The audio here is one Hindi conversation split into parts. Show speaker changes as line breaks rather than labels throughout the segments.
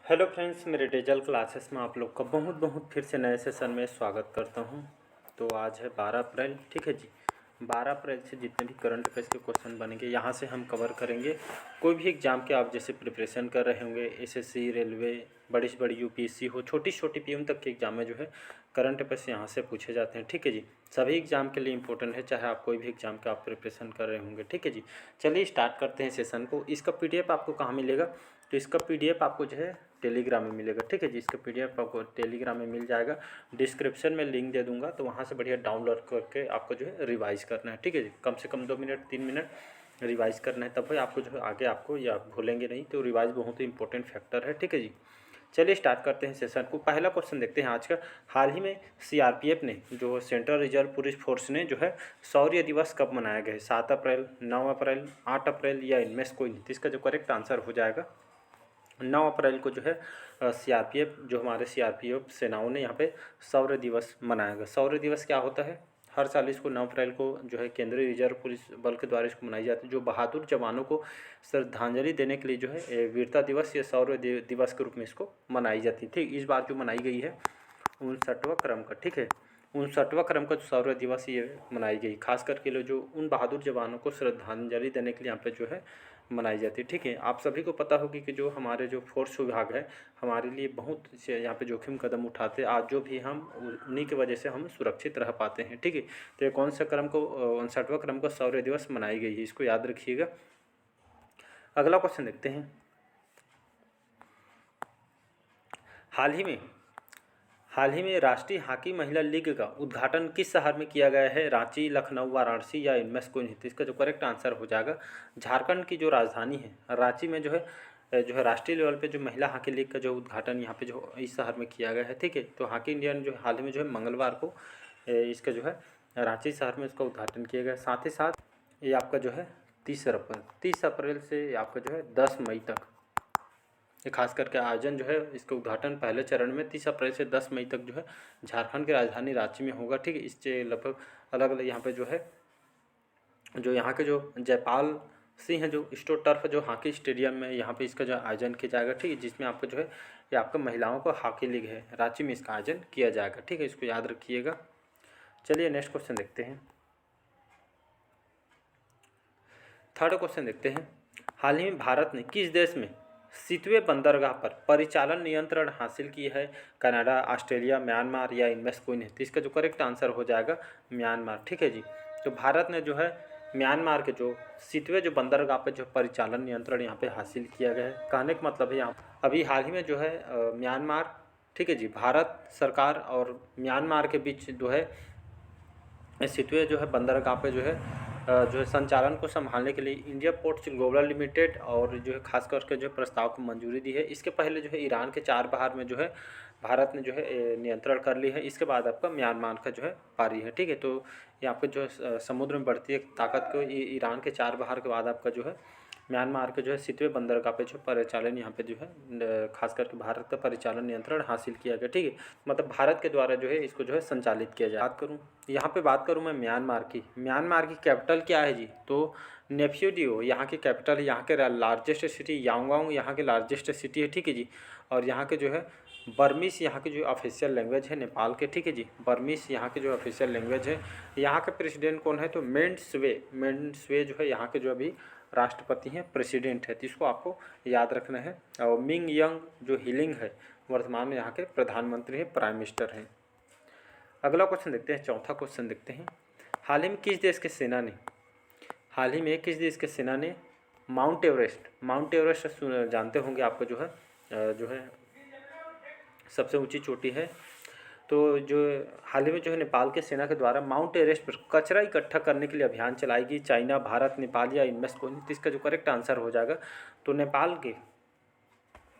हेलो फ्रेंड्स, मेरे डिजिटल क्लासेस में आप लोग का बहुत बहुत फिर से नए सेशन में स्वागत करता हूं। तो आज है 12 अप्रैल, ठीक है जी। 12 अप्रैल से जितने भी करंट अफेयर्स के क्वेश्चन बनेंगे यहाँ से हम कवर करेंगे। कोई भी एग्ज़ाम के आप जैसे प्रिपरेशन कर रहे होंगे, एसएससी, रेलवे, बड़ी से बड़ी यूपीएससी हो, छोटी से छोटी पीएम तक के एग्ज़ाम में जो है करंट अफेयर्स यहाँ से पूछे जाते हैं, ठीक है जी। सभी एग्ज़ाम के लिए इंपॉर्टेंट है, चाहे आप कोई भी एग्ज़ाम का आप प्रिपरेशन कर रहे होंगे, ठीक है जी। चलिए स्टार्ट करते हैं सेशन को। इसका पीडीएफ आपको कहाँ मिलेगा? तो इसका पीडीएफ आपको जो है टेलीग्राम में मिलेगा, ठीक है जी। इसका पीडीएफ आपको टेलीग्राम में मिल जाएगा। डिस्क्रिप्शन में लिंक दे दूंगा, तो वहाँ से बढ़िया डाउनलोड करके आपको जो है रिवाइज करना है, ठीक है जी। कम से कम 2 मिनट 3 मिनट रिवाइज करना है, तब भाई आपको जो है आगे आपको या भूलेंगे नहीं। तो रिवाइज बहुत ही इंपॉर्टेंट फैक्टर है, ठीक है जी। चलिए स्टार्ट करते हैं सेशन को। पहला क्वेश्चन देखते हैं आज का। हाल ही में सीआरपीएफ ने, जो सेंट्रल रिजर्व पुलिस फोर्स ने, जो है शौर्य दिवस कब मनाया गया है? 7 अप्रैल, 9 अप्रैल, 8 अप्रैल या इनमें से कोई नहीं? तो इसका जो करेक्ट आंसर हो जाएगा 9 अप्रैल को जो है सीआरपीएफ, जो हमारे सीआरपीएफ सेनाओं ने यहाँ पे शौर्य दिवस मनाया गया। शौर्य दिवस क्या होता है? हर साल इसको 9 अप्रैल को जो है केंद्रीय रिजर्व पुलिस बल के द्वारा इसको मनाई जाती है, जो बहादुर जवानों को श्रद्धांजलि देने के लिए जो है वीरता दिवस या शौर्य दिवस के रूप में इसको मनाई जाती है, ठीक। इस बार जो मनाई गई है 59वां क्रम का, ठीक है। 59वां क्रम का शौर्य दिवस ये मनाई गई, खास करके लोग जो उन बहादुर जवानों को श्रद्धांजलि देने के लिए यहाँ पे जो है मनाई जाती है, ठीक है। आप सभी को पता होगी कि जो हमारे जो फोर्स विभाग है हमारे लिए बहुत से यहाँ पे जोखिम कदम उठाते हैं, आज जो भी हम उन्हीं की वजह से हम सुरक्षित रह पाते हैं, ठीक है। तो ये कौन सा क्रम को 59वां क्रम का शौर्य दिवस मनाई गई है, इसको याद रखिएगा। अगला क्वेश्चन देखते हैं। हाल ही में राष्ट्रीय हॉकी महिला लीग का उद्घाटन किस शहर में किया गया है? रांची, लखनऊ, वाराणसी या इनमें से कोई नहीं? तो इसका जो करेक्ट आंसर हो जाएगा झारखंड की जो राजधानी है रांची में जो है राष्ट्रीय लेवल पे जो महिला हॉकी लीग का जो उद्घाटन यहाँ पे जो इस शहर में किया गया है, ठीक है। तो हॉकी इंडियन जो हाल ही में जो है मंगलवार को इसका जो है रांची शहर में इसका उद्घाटन किया गया। साथ ही साथ ये आपका जो है 30 अप्रैल से आपका जो है 10 मई तक ये खास करके आयोजन जो है इसका उद्घाटन पहले चरण में 30 अप्रैल से 10 मई तक जो है झारखंड की राजधानी रांची में होगा, ठीक है। इससे लगभग अलग अलग यहाँ पे जो है जो यहाँ के जो जयपाल सिंह है जो स्टो टर्फ जो हॉकी स्टेडियम में यहाँ पे इसका जो आयोजन किया जाएगा, ठीक है। जिसमें आपका जो है ये आपका महिलाओं का हॉकी लीग है, रांची में इसका आयोजन किया जाएगा, ठीक है। इसको याद रखिएगा। चलिए नेक्स्ट क्वेश्चन देखते हैं। थर्ड क्वेश्चन देखते हैं। हाल ही में भारत ने किस देश में सितवे बंदरगाह पर परिचालन नियंत्रण हासिल की है? कनाडा, ऑस्ट्रेलिया, म्यांमार या इनमें से कोई नहीं? तो इसका जो करेक्ट आंसर हो जाएगा म्यांमार, ठीक है जी। तो भारत ने जो है म्यांमार के जो सितवे जो बंदरगाह पर जो परिचालन नियंत्रण यहाँ पे हासिल किया गया है। कहने का मतलब है यहाँ अभी हाल ही में जो है म्यांमार, ठीक है जी, भारत सरकार और म्यांमार के बीच जो है सितवे जो है बंदरगाह पे जो है संचालन को संभालने के लिए इंडिया पोर्ट्स ग्लोबल लिमिटेड और जो है खास करके जो प्रस्ताव को मंजूरी दी है। इसके पहले जो है ईरान के चाबहार में जो है भारत ने जो है नियंत्रण कर ली है। इसके बाद आपका म्यांमार का जो है पारी है, ठीक है। तो यहाँ पे जो है समुद्र में बढ़ती है ताकत को ईरान के चाबहार के बाद आपका जो है म्यांमार के जो है सितवे बंदरगाह पे जो परिचालन यहाँ पे जो है खास करके भारत का परिचालन नियंत्रण हासिल किया गया, ठीक है। मतलब भारत के द्वारा जो है इसको जो है संचालित किया जाए। बात करूँ मैं म्यांमार की कैपिटल क्या है जी? तो नेफ्यूडियो यहाँ की कैपिटल है। यहाँ के लार्जेस्ट सिटी यांगोंग यहाँ के लार्जेस्ट सिटी है, ठीक है जी। और यहाँ के जो है बर्मीस यहाँ की जो ऑफिशियल लैंग्वेज है नेपाल के, ठीक है जी। बर्मीस यहाँ की जो ऑफिशियल लैंग्वेज है। यहाँ के प्रेसिडेंट कौन है? तो मिंट स्वे जो है यहाँ के जो अभी राष्ट्रपति हैं, प्रेसिडेंट है। तो इसको आपको याद रखना है। और मिंग यंग जो हिलिंग है वर्तमान में यहाँ के प्रधानमंत्री हैं, प्राइम मिनिस्टर हैं। अगला क्वेश्चन देखते हैं, चौथा क्वेश्चन देखते हैं। हाल ही में किस देश के सेना ने माउंट एवरेस्ट जानते होंगे आपको जो है सबसे ऊंची चोटी है। तो जो हाल ही में जो है नेपाल के सेना के द्वारा माउंट एवरेस्ट पर कचरा इकट्ठा करने के लिए अभियान चलाएगी। चाइना, भारत, नेपाल या इनमें से कोई नहीं? तो इसका जो करेक्ट आंसर हो जाएगा तो नेपाल के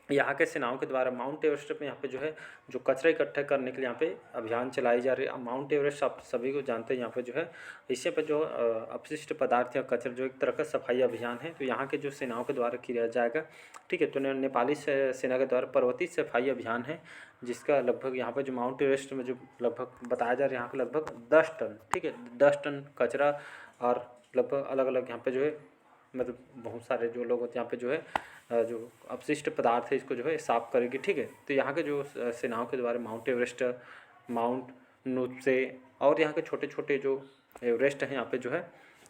यहाँ के सेनाओं के द्वारा माउंट एवरेस्ट में यहाँ पे जो है जो कचरा इकट्ठा करने के लिए यहाँ पे अभियान चलाई जा रही है। माउंट एवरेस्ट आप सभी को जानते हैं, यहाँ पे जो है इससे पे जो अपशिष्ट पदार्थ या कचरा जो एक तरह का सफाई अभियान है, तो यहाँ के जो सेनाओं के द्वारा किया जाएगा, ठीक है। तो नेपाली सेना के द्वारा पर्वतीय सफाई अभियान है, जिसका लगभग यहाँ पर जो माउंट एवरेस्ट में जो लगभग बताया जा रहा है यहाँ का लगभग 10 टन, ठीक है, 10 टन कचरा और लगभग अलग अलग यहाँ पे जो है मतलब बहुत सारे जो लोग होते हैं यहाँ पे जो है जो अपशिष्ट पदार्थ है इसको जो है साफ करेगी, ठीक है। तो यहाँ के जो सेनाओं के द्वारा माउंट एवरेस्ट, माउंट नुत्से और यहाँ के छोटे छोटे जो एवरेस्ट हैं यहाँ पे जो है,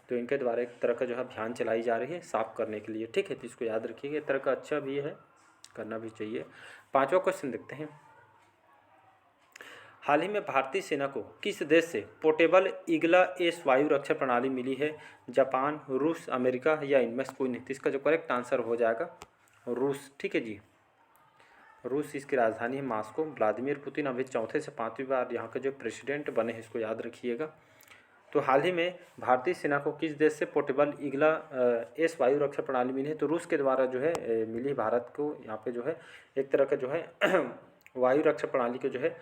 तो इनके द्वारा एक तरह का जो है अभियान चलाई जा रही है साफ करने के लिए, ठीक है। तो इसको याद रखिएगा, एक तरह का अच्छा भी है, करना भी चाहिए। 5वां क्वेश्चन देखते हैं। हाल ही में भारतीय सेना को किस देश से पोर्टेबल ईगला एस वायु रक्षा प्रणाली मिली है? जापान, रूस, अमेरिका या इनमें से कोई नहीं? तो इसका जो करेक्ट आंसर हो जाएगा रूस, ठीक है जी। रूस, इसकी राजधानी है मॉस्को। व्लादिमीर पुतिन अभी 4 से 5वीं बार यहाँ के जो प्रेसिडेंट बने हैं, इसको याद रखिएगा। तो हाल ही में भारतीय सेना को किस देश से पोर्टेबल ईगला एस वायु रक्षा प्रणाली मिली है? तो रूस के द्वारा जो है मिली भारत को। यहाँ पे जो है एक तरह का जो है वायु रक्षा प्रणाली को जो है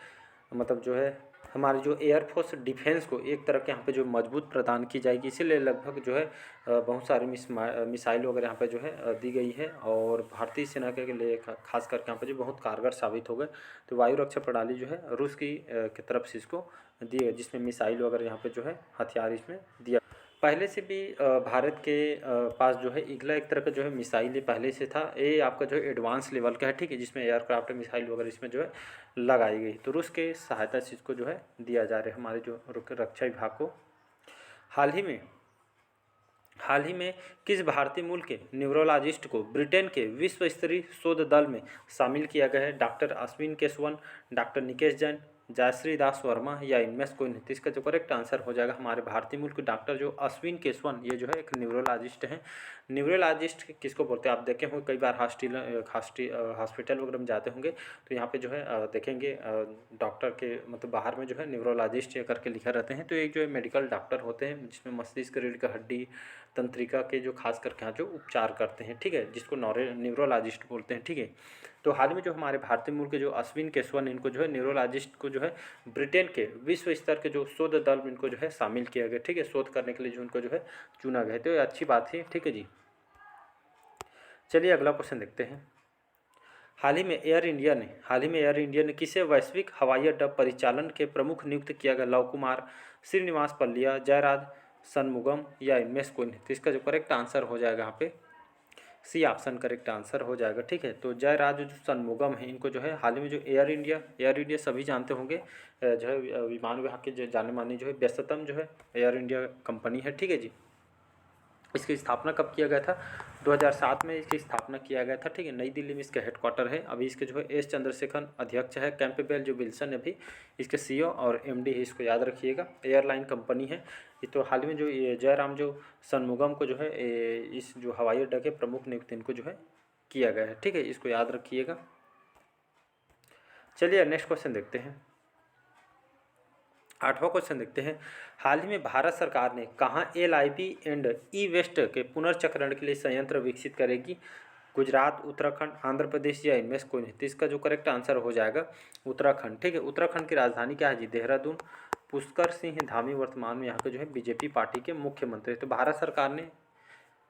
मतलब जो है हमारे जो एयरफोर्स डिफेंस को एक तरह के यहाँ पे जो मजबूत प्रदान की जाएगी, इसीलिए लगभग जो है बहुत सारी मिसाइल वगैरह यहाँ पे जो है दी गई है और भारतीय सेना के लिए खास करके यहाँ पे जो बहुत कारगर साबित हो गए। तो वायु रक्षा प्रणाली जो है रूस की तरफ से इसको दी है, जिसमें मिसाइल वगैरह यहाँ पे जो है हथियार इसमें दिया। पहले से भी भारत के पास जो है ईगला एक तरह का जो है मिसाइल पहले से था। ये आपका जो है एडवांस लेवल का है, ठीक है, जिसमें एयरक्राफ्ट मिसाइल वगैरह इसमें जो है लगाई गई। तो रूस के सहायता से इसको जो है दिया जा रहा है हमारे जो रक्षा विभाग को। हाल ही में किस भारतीय मूल के न्यूरोलॉजिस्ट को ब्रिटेन के विश्व स्तरीय शोध दल में शामिल किया गया है? डॉक्टर अश्विन केशवन, डॉक्टर निकेश जैन, जयश्री दास वर्मा या इनमें से कोई नहीं? इसका जो करेक्ट आंसर हो जाएगा हमारे भारतीय मूल के डॉक्टर जो अश्विन केशवन, ये जो है एक न्यूरोलॉजिस्ट हैं। न्यूरोलॉजिस्ट किसको बोलते हैं? आप देखे होंगे कई बार हॉस्पिटल वगैरह में जाते होंगे तो यहाँ पे जो है देखेंगे डॉक्टर के मतलब बाहर में जो है न्यूरोलॉजिस्ट करके लिखा रहते हैं। तो एक जो है मेडिकल डॉक्टर होते हैं जिसमें मस्तिष्क, रीढ़ की हड्डी, तंत्रिका के जो खास करके यहाँ जो उपचार करते हैं, ठीक है, जिसको न्यूरोलॉजिस्ट बोलते हैं, ठीक है। तो हाल में जो हमारे भारतीय मूल के जो अश्विन केशवन, इनको जो है न्यूरोलॉजिस्ट को जो है ब्रिटेन के विश्व स्तर के जो शोध दल में इनको जो है शामिल किया गया, ठीक है, शोध करने के लिए जो उनको जो है चुना गया। तो ये अच्छी बात है, ठीक है जी। चलिए अगला क्वेश्चन देखते हैं। हाल ही में एयर इंडिया ने किसे वैश्विक हवाई अड्डा परिचालन के प्रमुख नियुक्त किया गया? लव कुमार, श्रीनिवास पल्लिया, जयराज सनमुगम या इनमें से कोई नहीं? तो इसका जो करेक्ट आंसर हो जाएगा यहाँ पे सी ऑप्शन करेक्ट आंसर हो जाएगा, ठीक है। तो जयराज जो सनमुगम है, इनको जो है हाल ही में जो एयर इंडिया सभी जानते होंगे जो है विमान विभाग के जो जाने मानी जो है व्यस्ततम जो है एयर इंडिया कंपनी है, ठीक है जी। इसकी स्थापना कब किया गया था? 2007 में इसकी स्थापना किया गया था, ठीक है। नई दिल्ली में इसका हेडक्वार्टर है। अभी इसके जो है एस चंद्रशेखर अध्यक्ष है। कैंपबेल जो विल्सन है अभी इसके सीईओ और एमडी है, इसको याद रखिएगा। एयरलाइन कंपनी है ये। तो हाल ही में जो ये जयराम जो सनमुगम को जो है इस जो हवाई अड्डा के प्रमुख नियुक्त इनको जो है किया गया है, ठीक है, इसको याद रखिएगा। चलिए नेक्स्ट क्वेश्चन देखते हैं। 8वां क्वेश्चन देखते हैं। हाल ही में भारत सरकार ने कहाँ LIP एंड ई वेस्ट के पुनर्चक्रण के लिए संयंत्र विकसित करेगी? गुजरात, उत्तराखंड, आंध्र प्रदेश या इनमें से कोई नहीं? तो इसका जो करेक्ट आंसर हो जाएगा उत्तराखंड, ठीक है। उत्तराखंड की राजधानी क्या है जी? देहरादून। पुष्कर सिंह धामी वर्तमान में यहाँ के जो है बीजेपी पार्टी के मुख्यमंत्री। तो भारत सरकार ने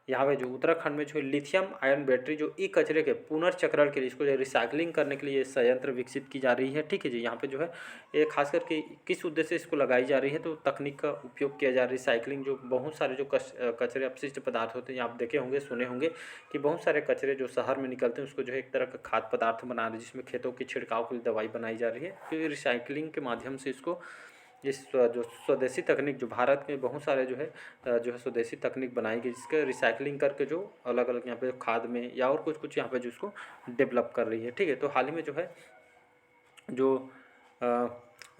यहाँ पे जो उत्तराखंड में जो लिथियम आयन बैटरी जो ई कचरे के पुनर्चक्रण के लिए इसको जो रिसाइकलिंग करने के लिए संयंत्र विकसित की जा रही है, ठीक है जी। यहाँ पे जो है ये खास करके किस उद्देश्य से इसको लगाई जा रही है? तो तकनीक का उपयोग किया जा रहा है। रिसाइकलिंग जो बहुत सारे जो कचरे अपशिष्ट पदार्थ होते हैं, आप देखे होंगे सुने होंगे कि बहुत सारे कचरे जो शहर में निकलते हैं उसको जो है एक तरह का खाद्य पदार्थ बना रहे हैं, जिसमें खेतों की छिड़काव के लिए दवाई बनाई जा रही है। तो रिसाइकलिंग के माध्यम से इसको इस जो स्वदेशी तकनीक जो भारत में बहुत सारे जो है स्वदेशी तकनीक बनाई गई, जिसके रिसाइकलिंग करके जो अलग अलग यहाँ पे खाद में या और कुछ यहाँ पे जो उसको डेवलप कर रही है, ठीक है। तो हाल ही में जो है जो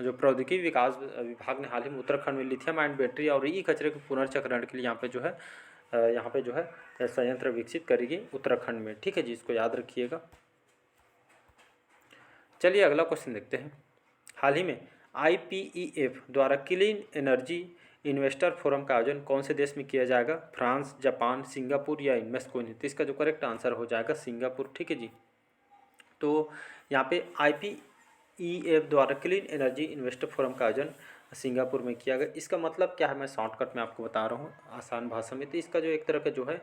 प्रौद्योगिकी विकास विभाग ने हाल ही में उत्तराखंड में लिथियम आयन बैटरी और ई कचरे के पुनर्चक्रण के लिए यहाँ पे जो है संयंत्र विकसित करेगी उत्तराखंड में, ठीक है जी, इसको याद रखिएगा। चलिए अगला क्वेश्चन देखते हैं। हाल ही में IPEF द्वारा क्लीन एनर्जी इन्वेस्टर फोरम का आयोजन कौन से देश में किया जाएगा? फ्रांस, जापान, सिंगापुर या इनमें से कोई नहीं? तो इसका जो करेक्ट आंसर हो जाएगा सिंगापुर, ठीक है जी। तो यहाँ पे IPEF द्वारा क्लीन एनर्जी इन्वेस्टर फोरम का आयोजन सिंगापुर में किया गया। इसका मतलब क्या है, मैं शॉर्टकट में आपको बता रहा हूँ आसान भाषा में। तो इसका जो एक तरह का जो है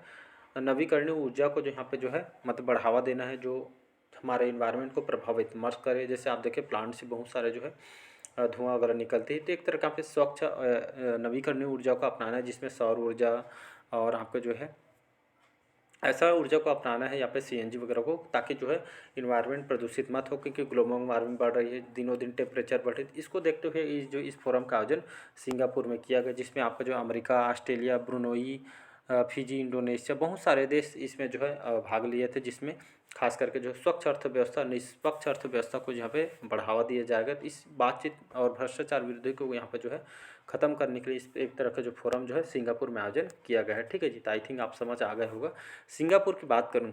नवीकरणीय ऊर्जा को जो यहाँ पे जो है मतलब बढ़ावा देना है, जो हमारे इन्वायरमेंट को प्रभावित मत करे। जैसे आप देखें प्लांट से बहुत सारे जो है धुआं वगैरह निकलती है। तो एक तरह का पे स्वच्छ नवीकरणीय ऊर्जा को अपनाना है, जिसमें सौर ऊर्जा और आपका जो है ऐसा ऊर्जा को अपनाना है यहाँ पे सीएनजी वगैरह को, ताकि जो है इन्वायरमेंट प्रदूषित मत हो, क्योंकि ग्लोबल वार्मिंग बढ़ रही है, दिनों दिन टेम्परेचर बढ़ रही है। इसको देखते हुए इस फोरम का आयोजन सिंगापुर में किया गया, जिसमें आपका जो America, Australia, Brunei, Fiji, Indonesia, बहुत सारे देश इसमें जो है भाग लिए थे, जिसमें खास करके जो स्वच्छ अर्थव्यवस्था, निष्पक्ष अर्थव्यवस्था को यहाँ पे बढ़ावा दिया जाएगा। इस बातचीत और भ्रष्टाचार विरोधी को यहाँ पे जो है ख़त्म करने के लिए इस एक तरह का जो फोरम जो है सिंगापुर में आयोजन किया गया है। ठीक है जी, तो आई थिंक आप समझ आ गए होगा। सिंगापुर की बात करूँ,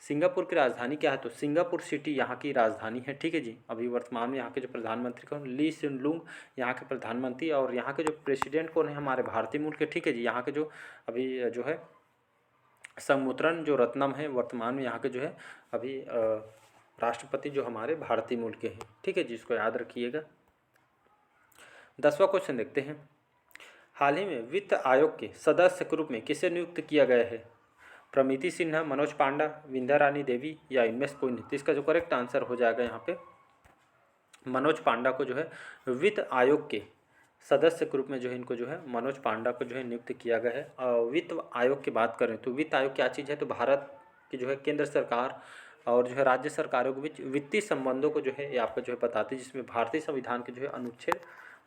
सिंगापुर की राजधानी क्या है, तो सिंगापुर सिटी यहाँ की राजधानी है। ठीक है जी, अभी वर्तमान में यहाँ के जो प्रधानमंत्री कौन, ली सिन लूंग यहाँ के प्रधानमंत्री, और यहाँ के जो प्रेसिडेंट कौन है, हमारे भारतीय मूल के। ठीक है जी, यहाँ के जो अभी जो है संमुद्रन जो रत्नम है, वर्तमान में यहाँ के जो है अभी राष्ट्रपति जो हमारे भारतीय मूल के हैं। ठीक है जी, इसको याद रखिएगा। 10वां क्वेश्चन देखते हैं। हाल ही में वित्त आयोग के सदस्य के रूप में किसे नियुक्त किया गया है? प्रमिति सिन्हा, मनोज पांडा, विंध्या रानी देवी या इनमें से कोई नहीं? तो इसका जो करेक्ट आंसर हो जाएगा यहाँ पे मनोज पांडा को जो है वित्त आयोग के सदस्य के रूप में जो है इनको जो है मनोज पांडा को जो है नियुक्त किया गया है। और वित्त आयोग की बात करें तो वित्त आयोग क्या चीज़ है, तो भारत की जो है केंद्र सरकार और जो है राज्य सरकारों के बीच वित्तीय संबंधों को जो है ये आपको जो है बताती है, जिसमें भारतीय संविधान के जो है अनुच्छेद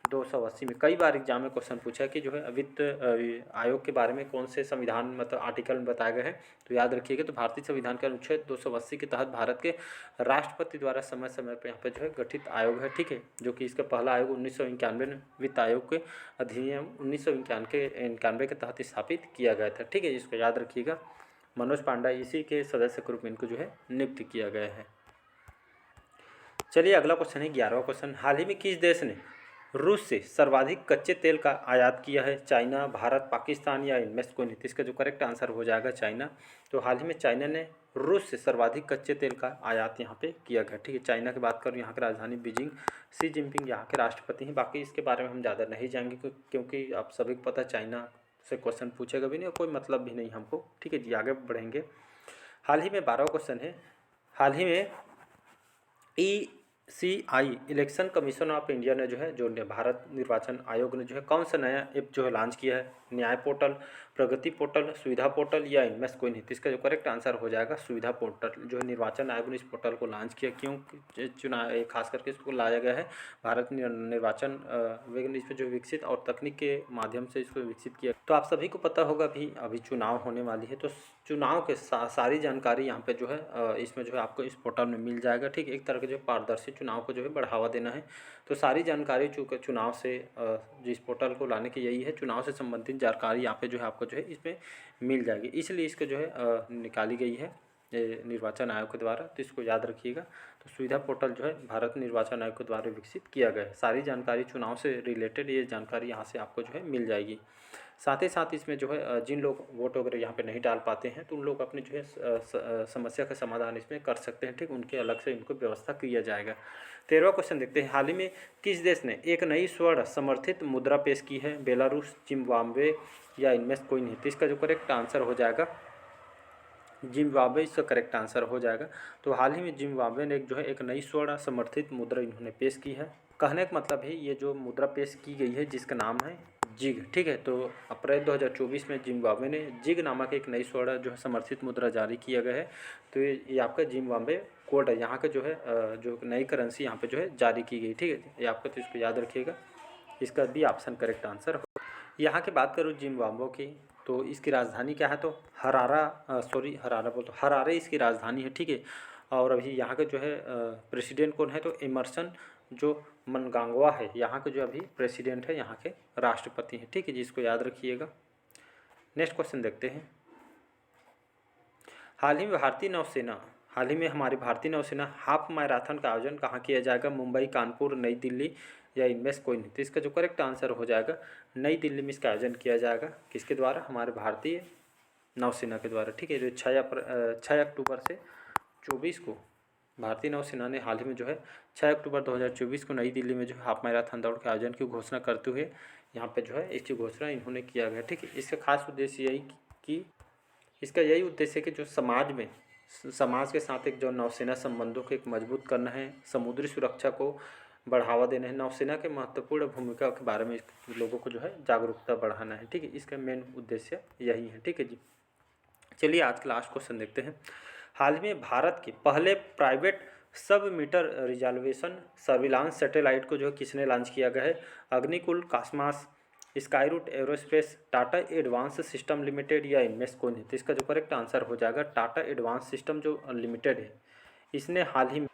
280 में कई बार एग्जाम में क्वेश्चन पूछा है कि जो है वित्त आयोग के बारे में कौन से संविधान मतलब आर्टिकल में बताया गया है। तो याद रखिएगा, तो भारतीय संविधान के अनुच्छेद 280 के तहत भारत के राष्ट्रपति द्वारा समय समय पर यहाँ पे जो है गठित आयोग है। ठीक है, जो कि इसका पहला आयोग 1991 में वित्त आयोग के अधिनियम 1991 के तहत स्थापित किया गया था। ठीक है, इसको याद रखिएगा। मनोज पांडा इसी के सदस्य के रूप में इनको जो है नियुक्त किया गया है। चलिए अगला क्वेश्चन है 11वां क्वेश्चन। हाल ही में किस देश ने रूस से सर्वाधिक कच्चे तेल का आयात किया है? चाइना, भारत, पाकिस्तान या इनमें से कोई नहीं? इसका जो करेक्ट आंसर हो जाएगा चाइना। तो हाल ही में चाइना ने रूस से सर्वाधिक कच्चे तेल का आयात यहाँ पे किया गया। ठीक है, चाइना की बात करूँ, यहाँ की राजधानी बीजिंग, शी जिनपिंग यहाँ के राष्ट्रपति हैं। बाकी इसके बारे में हम ज़्यादा नहीं जाएंगे, क्योंकि आप सभी को पता है चाइना से क्वेश्चन पूछेगा भी नहीं और कोई मतलब भी नहीं हमको। ठीक है जी, आगे बढ़ेंगे। हाल ही में 12वां क्वेश्चन है। हाल ही में ECI election commission of India ने जो है भारत निर्वाचन आयोग ने जो है कौन सा नया ऐप जो है लॉन्च किया है? न्याय पोर्टल, प्रगति पोर्टल, सुविधा पोर्टल या इनमें से कोई नहीं? तो इसका जो करेक्ट आंसर हो जाएगा सुविधा पोर्टल। जो है निर्वाचन आयोग ने इस पोर्टल को लॉन्च किया, क्यों चुनाव खास करके इसको लाया गया है भारत निर्वाचन इस पर जो विकसित और तकनीक के माध्यम से इसको विकसित किया। तो आप सभी को पता होगा अभी चुनाव होने वाली है, तो चुनाव के सारी जानकारी यहाँ पे जो है इसमें जो है आपको इस पोर्टल में मिल जाएगा। ठीक है, एक तरह के जो पारदर्शी चुनाव को जो है बढ़ावा देना है, तो सारी जानकारी चुनाव से जिस पोर्टल को लाने की यही है, चुनाव से संबंधित जानकारी यहाँ पे जो है आपको जो है इसमें मिल जाएगी, इसलिए इसको जो है निकाली गई है निर्वाचन आयोग के द्वारा। तो इसको याद रखिएगा। तो सुविधा पोर्टल जो है भारत निर्वाचन आयोग के द्वारा विकसित किया गया है। सारी जानकारी चुनाव से रिलेटेड ये जानकारी यहाँ से आपको जो है मिल जाएगी। साथ ही साथ इसमें जो है जिन लोग वोट वगैरह यहाँ पे नहीं डाल पाते हैं, तो उन लोग अपने जो है समस्या का समाधान इसमें कर सकते हैं। ठीक, उनके अलग से इनको व्यवस्था किया जाएगा। 13वां क्वेश्चन देखते हैं। हाल ही में किस देश ने एक नई स्वर्ण समर्थित मुद्रा पेश की है? बेलारूस, जिम्बाब्वे या इनमें से कोई नहीं? तो इसका जो करेक्ट आंसर हो जाएगा जिम्बाब्वे, इसका करेक्ट आंसर हो जाएगा। तो हाल ही में जिम्बाब्वे ने जो है एक नई स्वर्ण समर्थित मुद्रा इन्होंने पेश की है। कहने का मतलब है ये जो मुद्रा पेश की गई है जिसका नाम है जिग। ठीक है, तो अप्रैल 2024 में जिम्बाब्वे ने जिग नामक एक नई स्वर्ण जो है समर्थित मुद्रा जारी किया गया है। तो ये आपका जिम्बाब्वे कोड है, यहाँ का जो है जो नई करेंसी यहाँ पे जो है जारी की गई। ठीक है, ये आपका, तो इसको याद रखिएगा। इसका भी ऑप्शन करेक्ट आंसर हो। यहाँ की बात करूँ जिम्बाब्वे की, तो इसकी राजधानी क्या है? तो हरारे इसकी राजधानी है। ठीक है, और अभी यहाँ के जो है प्रेसिडेंट कौन है? तो एमरसन जो मनगांगवा है यहाँ के जो अभी प्रेसिडेंट है, यहाँ के राष्ट्रपति हैं। ठीक है जी, इसको याद रखिएगा। नेक्स्ट क्वेश्चन देखते हैं। हाल ही में हमारी भारतीय नौसेना हाफ मैराथन का आयोजन कहाँ किया जाएगा? मुंबई, कानपुर, नई दिल्ली या इनमें से कोई नहीं? तो इसका जो करेक्ट आंसर हो जाएगा नई दिल्ली में इसका आयोजन किया जाएगा। किसके द्वारा? हमारे भारतीय नौसेना के द्वारा। ठीक है, जो 6 अक्टूबर से 24 को भारतीय नौसेना ने हाल ही में जो है 6 अक्टूबर 2024 को नई दिल्ली में जो है हाफ मैराथन दौड़ के आयोजन की घोषणा करते हुए यहाँ पे जो है इसकी घोषणा इन्होंने किया गया। ठीक है, इसका खास उद्देश्य यही उद्देश्य है कि जो समाज के साथ एक जो नौसेना संबंधों को एक मजबूत करना है, समुद्री सुरक्षा को बढ़ावा देना है, नौसेना के महत्वपूर्ण भूमिका के बारे में लोगों को जो है जागरूकता बढ़ाना है। ठीक है, इसका मेन उद्देश्य यही है। ठीक है जी, चलिए आज का लास्ट क्वेश्चन देखते हैं। हाल ही में भारत के पहले प्राइवेट सब मीटर रिजॉल्यूशन सर्विलांस सैटेलाइट को जो है किसने लॉन्च किया गया है? Agnikul, Cosmas, Skyroot aerospace, Tata advance system limited या इनमें से कौन है? तो इसका जो करेक्ट आंसर हो जाएगा टाटा एडवांस सिस्टम जो लिमिटेड है, इसने हाल ही में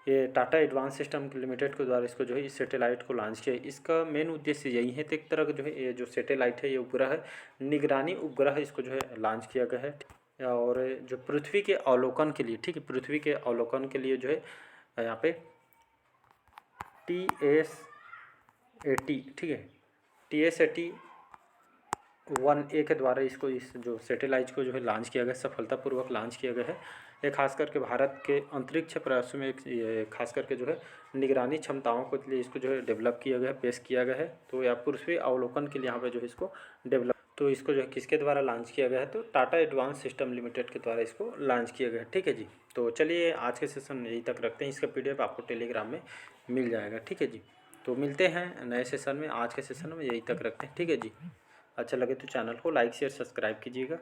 ये टाटा एडवांस सिस्टम लिमिटेड के द्वारा इसको जो है इस सैटेलाइट को लॉन्च किया है। इसका मेन उद्देश्य यही है, तो एक तरह का जो है ये जो सैटेलाइट है ये उपग्रह है, निगरानी उपग्रह इसको जो है लॉन्च किया गया है। और जो पृथ्वी के अवलोकन के लिए, ठीक है, पृथ्वी के अवलोकन के लिए जो है यहाँ पे TS-80, ठीक है, TS-80 1A के द्वारा इसको इस जो सैटेलाइट को जो है लॉन्च किया गया, सफलतापूर्वक लॉन्च किया गया है। ये खास करके भारत के अंतरिक्ष प्रयासों में ये खास करके जो है निगरानी क्षमताओं के लिए इसको जो है डेवलप किया गया है, पेश किया गया है। तो या पृथ्वी अवलोकन के लिए यहाँ पे जो है इसको डेवलप, तो इसको जो है किसके द्वारा लॉन्च किया गया है? तो टाटा एडवांस सिस्टम लिमिटेड के द्वारा इसको लॉन्च किया गया है, ठीक है जी। तो चलिए आज के सेशन यहीं तक रखते हैं। इसका PDF आपको टेलीग्राम में मिल जाएगा, ठीक है जी। तो मिलते हैं नए सेशन में, आज के सेशन में यहीं तक रखते हैं, ठीक है जी। अच्छा लगे तो चैनल को लाइक शेयर सब्सक्राइब कीजिएगा।